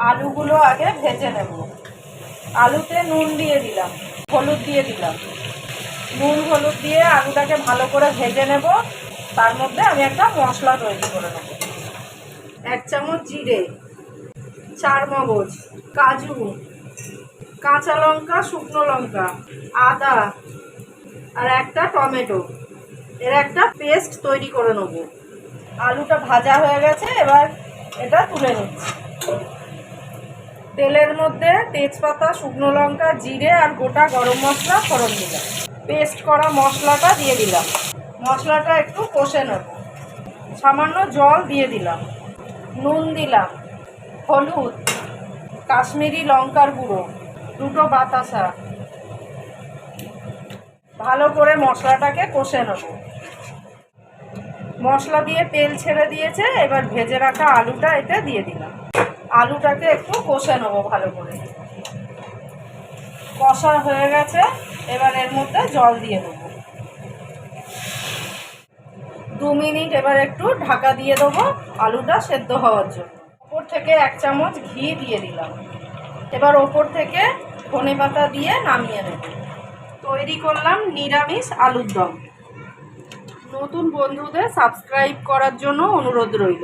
আলুগুলো আগে ভেজে নেব। আলুতে নুন দিয়ে দিলাম, হলুদ দিয়ে দিলাম। নুন হলুদ দিয়ে আলুটাকে ভালো করে ভেজে নেব। তার মধ্যে আমি একটা মশলা তৈরি করে নেব। 1 চামচ জিরে, 4 মগজ, কাজু, কাঁচা লঙ্কা, শুকনো লঙ্কা, আদা আর একটা টমেটো, এর একটা পেস্ট তৈরি করে নেব। আলুটা ভাজা হয়ে গেছে, এবার এটা তুলে নিচ্ছি। তেলের মধ্যে তেজপাতা, শুকনো লঙ্কা, জিরে আর গোটা গরম মশলা ফোড়ন দিলাম। পেস্ট করা মশলাটা দিয়ে দিলাম। মশলাটা একটু কষে নেব। সামান্য জল দিয়ে দিলাম। নুন দিলাম, হলুদ, কাশ্মীরি লঙ্কার গুঁড়ো, 2টো বাতাসা। ভালো করে মশলাটাকে কষে নেব। মশলা দিয়ে তেল ছেড়ে দিয়েছে, এবার ভেজে রাখা আলুটা এতে দিয়ে দিলাম। আলুটাকে একটু কষে নেব ভালো করে। কষা হয়ে গেছে, এবার এর মধ্যে জল দিয়ে দেবো। 2 মিনিট এবার একটু ঢাকা দিয়ে দেবো আলুটা সেদ্ধ হওয়ার জন্য। ওপর থেকে 1 চামচ ঘি দিয়ে দিলাম। এবার ওপর থেকে ধনেপাতা দিয়ে নামিয়ে নেব। তৈরি করলাম নিরামিষ আলুর দম। নতুন বন্ধুদের সাবস্ক্রাইব করার জন্য অনুরোধ রইল।